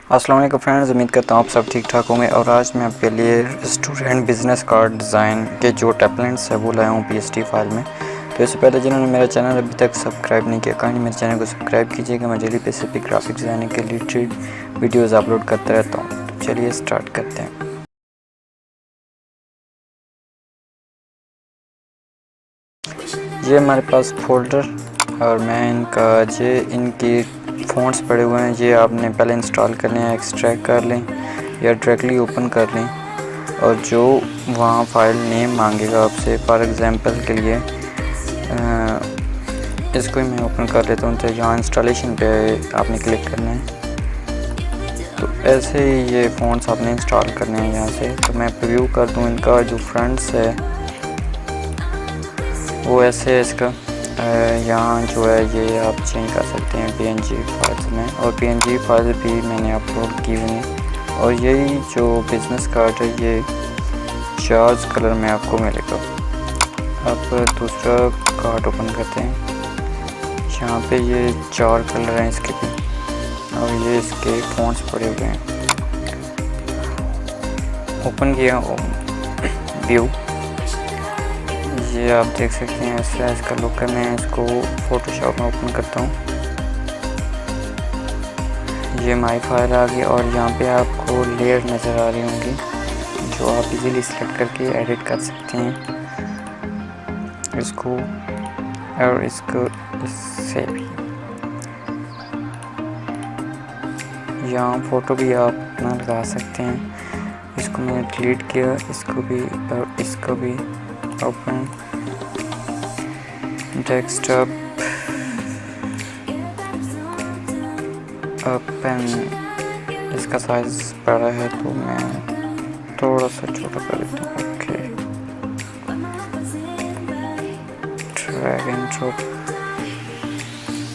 अस्सलाम वालेकुम फ्रेंड्स, उम्मीद करता हूँ आप सब ठीक ठाक होंगे। और आज मैं आपके लिए रेस्टोरेंट बिज़नेस कार्ड डिज़ाइन के जो टेम्पलेट्स है वो लाया हूँ PSD फाइल में। तो इससे पहले जिन्होंने मेरा चैनल अभी तक सब्सक्राइब नहीं किया, कहीं मेरे चैनल को सब्सक्राइब कीजिएगा। मैं डेली बेसिस पे ग्राफिक डिज़ाइनिंग के रिलेटेड वीडियोज़ अपलोड करता रहता हूँ। तो चलिए स्टार्ट करते हैं। ये हमारे पास फोल्डर और मैं इनकी फ़ॉन्ट्स पड़े हुए हैं। ये आपने पहले इंस्टॉल कर लें, एक्सट्रैक्ट कर लें या डायरेक्टली ओपन कर लें। और जो वहाँ फाइल नेम मांगेगा आपसे, फॉर एग्ज़ाम्पल के लिए इसको ही मैं ओपन कर लेता हूँ। तो यहाँ इंस्टॉलेशन पे आपने क्लिक करना है। तो ऐसे ही ये फ़ॉन्ट्स आपने इंस्टॉल करने हैं यहाँ से। तो मैं प्रीव्यू कर दूँ। इनका जो फ्रंट्स है वो ऐसे है। इसका यहाँ जो है ये आप चेंज कर सकते हैं PNG फाइल्स में, और PNG फाइल भी मैंने अपलोड की हुई है। और यही जो बिज़नेस कार्ड है ये 4 कलर में आपको मिलेगा। अब दूसरा कार्ड ओपन करते हैं। यहाँ पे ये 4 कलर हैं इसके भी, और ये इसके फ़ॉन्ट्स पड़े हुए हैं। ओपन किया व्यू, ये आप देख सकते हैं ऐसा इसका लुक है। मैं इसको फ़ोटोशॉप में ओपन करता हूँ। ये माई फाइल आ गई और यहाँ पे आपको लेयर नज़र आ रही होंगी जो आप इजीली सेलेक्ट करके एडिट कर सकते हैं इसको, और इसको इससे भी। यहाँ फ़ोटो भी आप अपना लगा सकते हैं। इसको मैंने डिलीट किया, इसको भी और इसको भी। Open desktop, open. इसका साइज़ बड़ा है तो मैं थोड़ा सा छोटा कर देता हूँ। ओके, ड्रैग एंड ड्रॉप,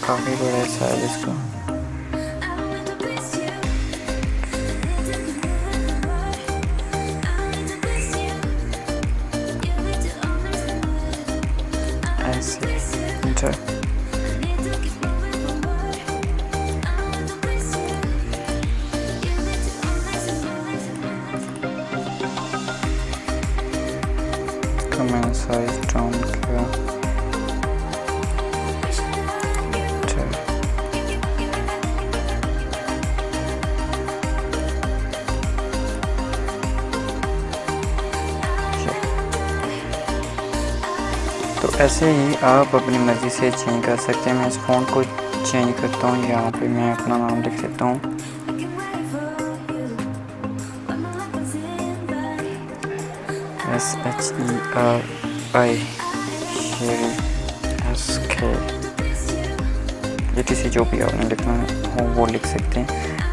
काफ़ी बड़ा है साइज़ इसका। मैंने साइज डाउन किया। तो ऐसे ही आप अपनी मर्ज़ी से चेंज कर सकते हैं। मैं इस फ़ॉन्ट को चेंज करता हूँ। यहाँ पे मैं अपना नाम लिख देता हूँ। SHERI शेरी SK, GTC जो भी आपने लिखना हो वो लिख सकते हैं।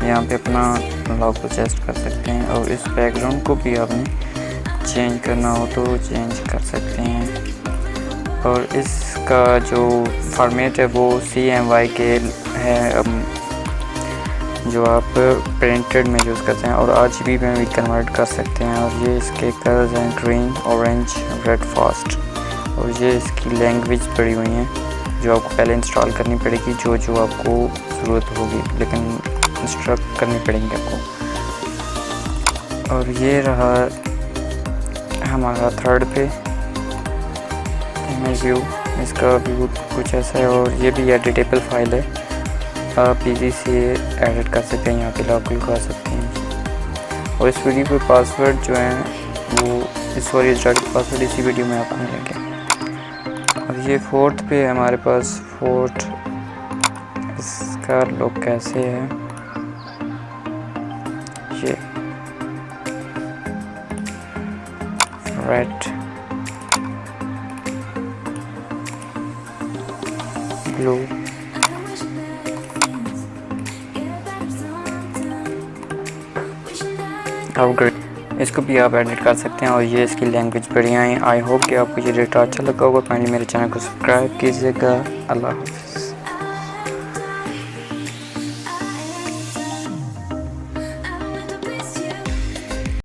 यहाँ पे अपना लॉगो एडजस्ट कर सकते हैं, और इस बैकग्राउंड को भी आपने चेंज करना हो तो चेंज कर सकते हैं। और इसका जो फॉर्मेट है वो CMYK है, जो आप प्रिंटेड में यूज़ करते हैं, और RGB में भी कन्वर्ट कर सकते हैं। और ये इसके कलर्स हैं ग्रीन, ऑरेंज, रेड, फास्ट। और ये इसकी लैंग्वेज पड़ी हुई हैं जो आपको पहले इंस्टॉल करनी पड़ेगी, जो आपको ज़रूरत होगी, लेकिन इंस्ट्रक्ट करनी पड़ेंगी आपको। और ये रहा हमारा थर्ड पे इमेज व्यू। इसका व्यू कुछ ऐसा है, और ये भी एडिटेबल फाइल है। आप इजी से एडिट कर सकते हैं, यहाँ पे लॉक लगा सकते हैं। और इस वीडियो पे पासवर्ड जो है वो स्टार्टिंग पासवर्ड इसी वीडियो में आपको मिलेंगे। और ये फोर्थ पे हमारे पास फोर्थ, इसका लुक कैसे है, ये रेड, ब्लू, और ग्रीन। इसको भी आप एडिट कर सकते हैं। और ये इसकी लैंग्वेज बढ़िया है। आई होप कि आपको ये डेटा अच्छा लगा होगा। काइंडली मेरे चैनल को सब्सक्राइब कीजिएगा। अल्लाह हाफ़िज़।